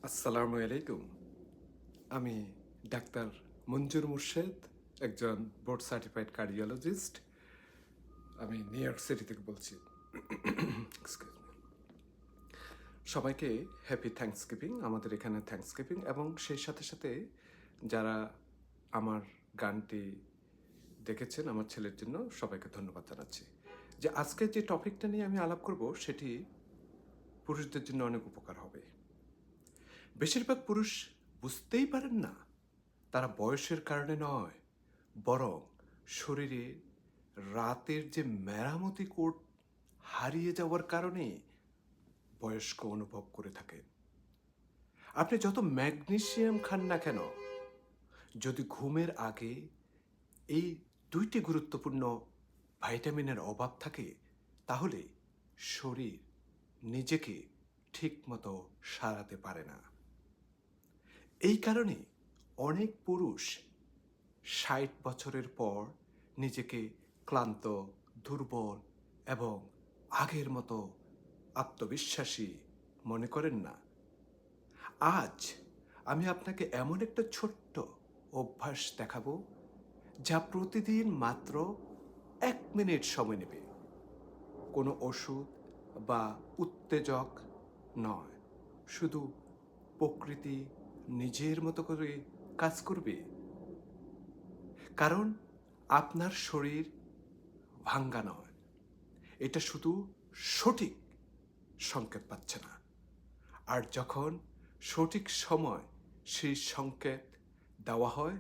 আসসালামু আলাইকুম। আমি ডাক্তার মঞ্জুর মুর্শেদ, একজন বোর্ড সার্টিফাইড কার্ডিওলজিস্ট। আমি নিউ ইয়র্ক সিটি থেকে বলছি। Excuse me. সবাইকে হ্যাপি থ্যাঙ্কসগিভিং। আমাদের এখানে থ্যাঙ্কসগিভিং, এবং সেই সাথে সাথে যারা আমার গানটি দেখেছেন আমার ছেলের জন্য সবাইকে ধন্যবাদ জানাচ্ছি। যে আজকে যে টপিকটা নিয়ে আমি আলাপ করব সেটি পুরুষদের জন্য অনেক উপকার হবে। বেশিরভাগ পুরুষ বুঝতেই পারেন না তারা বয়সের কারণে নয়, বরং শরীরে রাতের যে মেরামতি কোট হারিয়ে যাওয়ার কারণে বয়স্ক অনুভব করে থাকেন। আপনি যত ম্যাগনেসিয়াম খান না কেন, যদি ঘুমের আগে এই দুইটি গুরুত্বপূর্ণ ভাইটামিনের অভাব থাকে, তাহলে শরীর নিজেকে ঠিকমতো সারাতে পারে না। এই কারণে অনেক পুরুষ ৬০ বছরের পর নিজেকে ক্লান্ত, দুর্বল এবং আগের মতো আত্মবিশ্বাসী মনে করেন না। আজ আমি আপনাকে এমন একটা ছোট্ট অভ্যাস দেখাবো যা প্রতিদিন মাত্র ১ মিনিট সময় নেবে। কোনো ওষুধ বা উত্তেজক নয়, শুধু প্রকৃতি নিজের মতো করে কাজ করবে। কারণ আপনার শরীর ভাঙ্গা নয়, এটা শুধু সঠিক সংকেত পাচ্ছে না। আর যখন সঠিক সময় সেই সংকেত দেওয়া হয়,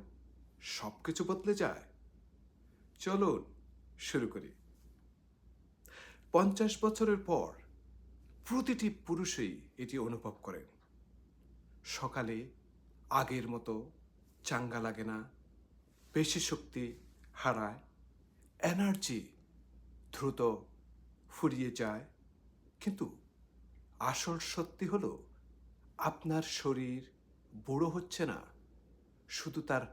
সব কিছু বদলে যায়। চলুন শুরু করি। ৫০ বছরের পর প্রতিটি পুরুষই এটি অনুভব করেন। সকালে আগের মতো চাঙ্গা লাগে না, পেশি শক্তি হারায়, এনার্জি দ্রুত ফুরিয়ে যায়। কিন্তু আসল সত্যি হলো, আপনার শরীর বুড়ো হচ্ছে না, শুধু তার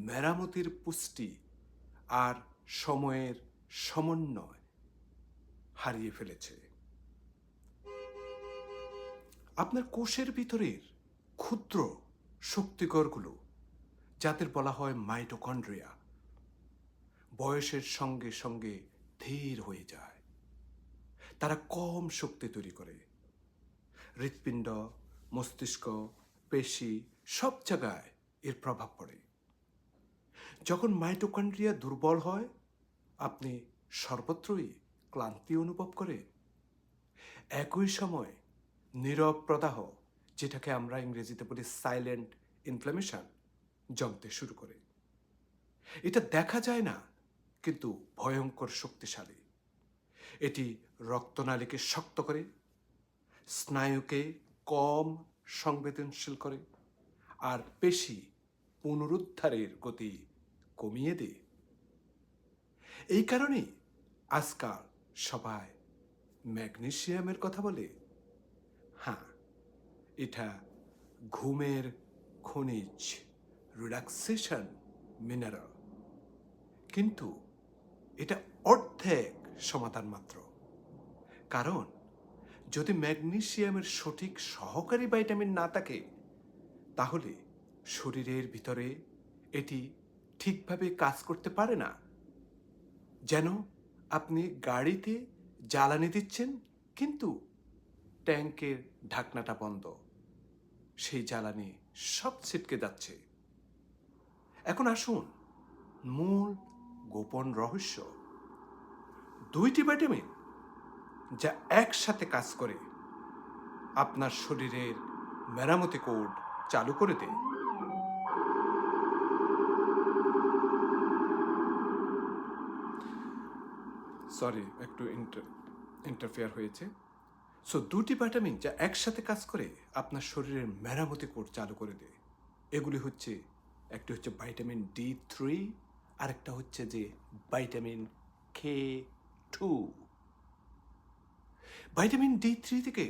মেরামতির পুষ্টি আর সময়ের সমন্বয় হারিয়ে ফেলেছে। আপনার কোষের ভিতরের ক্ষুদ্র শক্তিকরগুলো, যাদের বলা হয় মাইটোকন্ড্রিয়া, বয়সের সঙ্গে সঙ্গে ধীর হয়ে যায়। তারা কম শক্তি তৈরি করে। হৃৎপিণ্ড, মস্তিষ্ক, পেশি সব জায়গায় এর প্রভাব পড়ে। যখন মাইটোকন্ড্রিয়া দুর্বল হয়, আপনি সর্বত্রই ক্লান্তি অনুভব করেন। একই সময় নীরব প্রদাহ, যেটাকে আমরা ইংরেজিতে বলি সাইলেন্ট ইনফ্ল্যামেশন, জমতে শুরু করে। এটা দেখা যায় না, কিন্তু ভয়ঙ্কর শক্তিশালী। এটি রক্তনালীকে শক্ত করে, স্নায়ুকে কম সংবেদনশীল করে, আর পেশি পুনরুদ্ধারের গতি কমিয়ে দেয়। এই কারণেই আজকাল সবাই ম্যাগনেসিয়ামের কথা বলে। হ্যাঁ, এটা ঘুমের খনিজ, রিল্যাক্সেশন মিনারেল, কিন্তু এটা অর্ধেক সমাধান মাত্র। কারণ যদি ম্যাগনেসিয়ামের সঠিক সহকারী ভাইটামিন না থাকে, তাহলে শরীরের ভিতরে এটি ঠিকভাবে কাজ করতে পারে না। যেন আপনি গাড়িতে জ্বালানি দিচ্ছেন, কিন্তু ট্যাঙ্কের ঢাকনাটা বন্ধ, সেই জ্বালানি সব ছিটকে যাচ্ছে। এখন আসুন মূল গোপন রহস্য। দুইটি ভিটামিন যা একসাথে কাজ করে আপনার শরীরের মেরামতি কোড চালু করে দেয়। সরি, একটু ইন্টারফেয়ার হয়েছে। সো দুটি ভিটামিন যা একসাথে কাজ করে আপনার শরীরের মেরামতি কোড চালু করে দেয়। এগুলি হচ্ছে, একটি হচ্ছে ভাইটামিন D3, আরেকটা হচ্ছে যে ভাইটামিন K2। ভাইটামিন D3 থেকে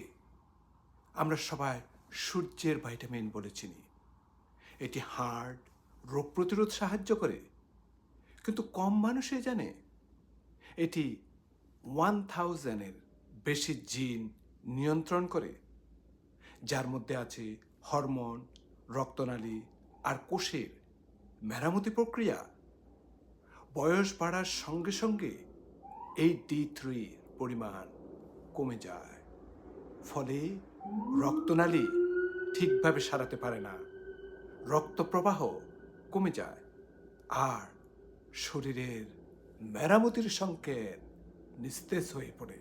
আমরা সবাই সূর্যের ভাইটামিন বলে চিনি। এটি হার্ট, রোগ প্রতিরোধ সাহায্য করে, কিন্তু কম মানুষই জানে এটি 1000-এর বেশি জিন নিয়ন্ত্রণ করে, যার মধ্যে আছে হরমোন, রক্তনালী আর কোষের মেরামতি প্রক্রিয়া। বয়স বাড়ার সঙ্গে সঙ্গে এই D3 পরিমাণ কমে যায়, ফলে রক্তনালী ঠিকভাবে সারাতে পারে না, রক্ত প্রবাহ কমে যায়, আর শরীরের মেরামতির সংকেত নিস্তেজ হয়ে পড়ে,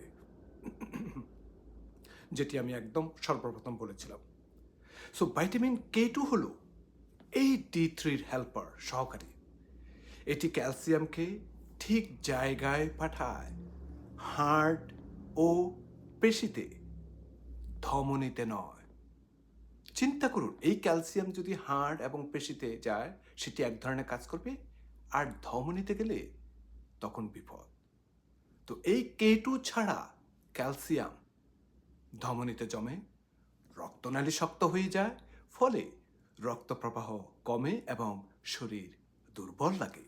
যেটি আমি একদম সর্বপ্রথম বলেছিলাম। সো ভাইটামিন K2 হলো এই D3-র হেল্পার, সহকারী। এটি ক্যালসিয়ামকে ঠিক জায়গায় পাঠায়, হার্ট ও পেশিতে, ধমনীতে নয়। চিন্তা করুন, এই ক্যালসিয়াম যদি হাড় এবং পেশিতে যায় সেটি এক ধরনের কাজ করবে, আর ধমনীতে গেলে তখন বিপদ। তো এই K2 ছাড়া ক্যালসিয়াম ধমনীতে জমে, রক্তনালী শক্ত হয়ে যায়, ফলে রক্ত প্রবাহ কমে এবং শরীর দুর্বল লাগে।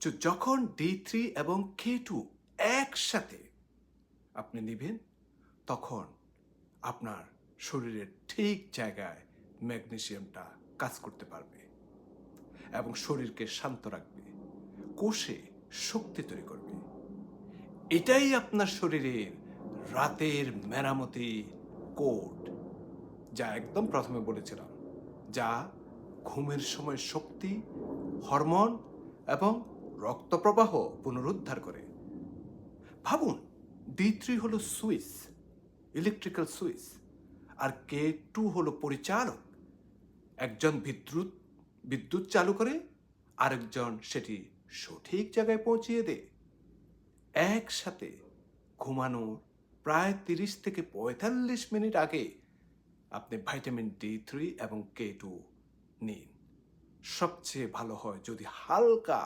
তো যখন D3 এবং K2 একসাথে আপনি নেবেন, তখন আপনার শরীরের ঠিক জায়গায় ম্যাগনেসিয়ামটা কাজ করতে পারবে এবং শরীরকে শান্ত রাখবে, কোষে শক্তি তৈরি করবে। এটাই আপনার শরীরের রাতের মেরামতি কোড, যা একদম প্রথমে বলেছিলাম, যা ঘুমের সময় শক্তি, হরমোন এবং রক্ত প্রবাহ পুনরুদ্ধার করে। ভাবুন, D3 হলো সুইচ, ইলেকট্রিক্যাল সুইচ, আর K2 হলো পরিচালক। একজন বিদ্যুৎ চালু করে, আরেকজন সেটি সঠিক জায়গায় পৌঁছিয়ে দেয়। একসাথে ঘুমানোর প্রায় 30 থেকে 45 মিনিট আগে আপনি ভাইটামিন D3 এবং K2 নিন। সবচেয়ে ভালো হয় যদি হালকা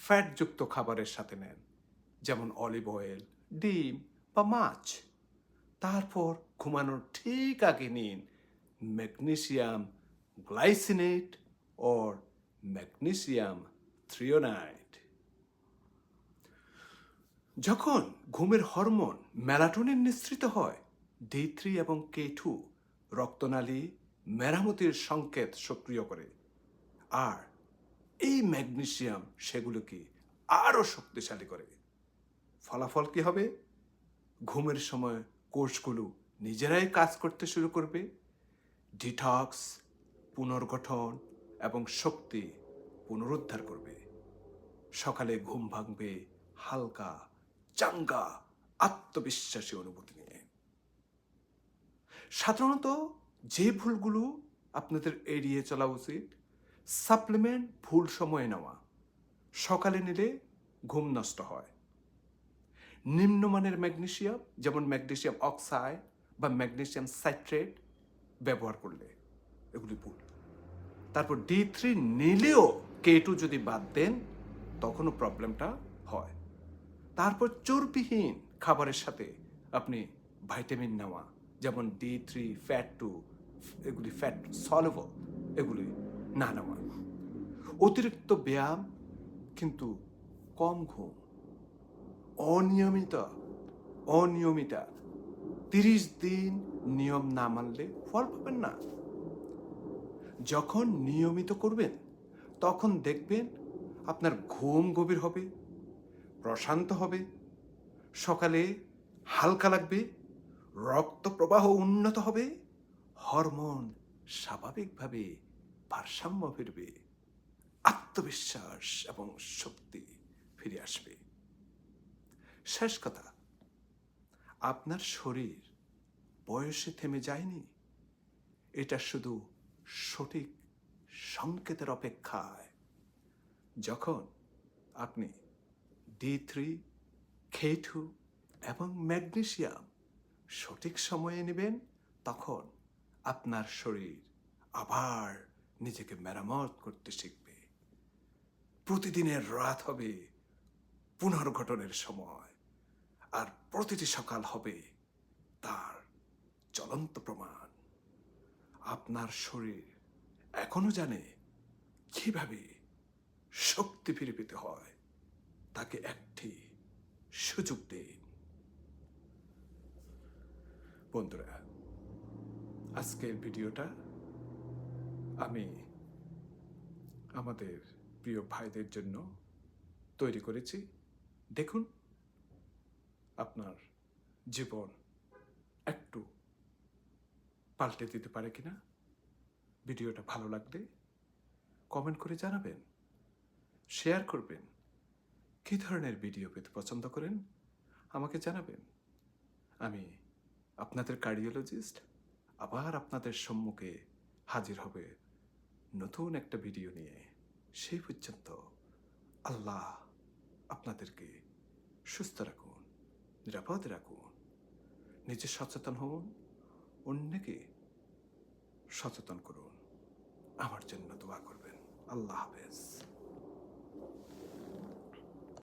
ফ্যাটযুক্ত খাবারের সাথে নেন, যেমন অলিভ অয়েল, ডিম বা মাছ। তারপর ঘুমানোর ঠিক আগে নিন ম্যাগনেসিয়াম গ্লাইসিনেট ও ম্যাগনেসিয়াম থ্রিওনাইট। যখন ঘুমের হরমোন মেলাটোনিন নিঃসৃত হয়, D3 এবং K2 রক্তনালী মেরামতির সংকেত সক্রিয় করে, আর এই ম্যাগনেসিয়াম সেগুলোকে আরও শক্তিশালী করে। ফলাফল কি হবে? ঘুমের সময় কোষগুলো নিজেরাই কাজ করতে শুরু করবে, ডিটক্স, পুনর্গঠন এবং শক্তি পুনরুদ্ধার করবে। সকালে ঘুম ভাঙবে হালকা, চাঙ্গা, আত্মবিশ্বাসী অনুভূতি নিয়ে। সাধারণত যে ভুলগুলো আপনাদের এড়িয়ে চলা উচিত: সাপ্লিমেন্ট ভুল সময়ে নেওয়া, সকালে নিলে ঘুম নষ্ট হয়। নিম্নমানের ম্যাগনেসিয়াম, যেমন ম্যাগনেসিয়াম অক্সাইড বা ম্যাগনেসিয়াম সাইট্রেট ব্যবহার করলে, এগুলি ভুল। তারপর D3 নিলেও K2 যদি বাদ দেন, তখনও প্রবলেমটা হয়। তারপর চর্বিহীন খাবারের সাথে আপনি ভাইটামিন নেওয়া, যেমন D3, ফ্যাট 2, এগুলি ফ্যাট সলেবল, এগুলি না নেওয়া। অতিরিক্ত ব্যায়াম কিন্তু কম ঘুম, অনিয়মিতা 30 দিন নিয়ম না মানলে ফল পাবেন না। যখন নিয়মিত করবেন, তখন দেখবেন আপনার ঘুম গভীর হবে, প্রশান্ত হবে, সকালে হালকা লাগবে, রক্ত প্রবাহ উন্নত হবে, হরমোন স্বাভাবিকভাবে ভারসাম্য ফিরবে, আত্মবিশ্বাস এবং শক্তি ফিরে আসবে। শেষ কথা, আপনার শরীর বয়সে থেমে যায়নি, এটা শুধু সঠিক সংকেতের অপেক্ষায়। যখন আপনি D3, K2 এবং ম্যাগনেসিয়াম সঠিক সময়ে নেবেন, তখন আপনার শরীর আবার নিজেকে মেরামত করতে শিখবে। প্রতিদিনের রাত হবে পুনর্গঠনের সময়, আর প্রতিটি সকাল হবে তার জ্বলন্ত প্রমাণ। আপনার শরীর এখনো জানে কিভাবে শক্তি ফিরে পেতে হয়, তাকে একটি সুযোগ দিন। বন্ধুরা, আজকের ভিডিওটা আমি আমাদের প্রিয় ভাইদের জন্য তৈরি করেছি। দেখুন আপনার জীবন একটু পাল্টে দিতে পারে কিনা। ভিডিওটা ভালো লাগলে কমেন্ট করে জানাবেন, শেয়ার করবেন। কী ধরনের ভিডিও পেতে পছন্দ করেন আমাকে জানাবেন। আমি আপনাদের কার্ডিওলজিস্ট আবার আপনাদের সম্মুখে হাজির হবে নতুন একটা ভিডিও নিয়ে। সেই পর্যন্ত আল্লাহ আপনাদেরকে সুস্থ রাখুন, নিরাপদে রাখুন। নিজে সচেতন হন, অন্যকে সচেতন করুন। আমার জন্য দোয়া করবেন। আল্লাহ হাফেজ।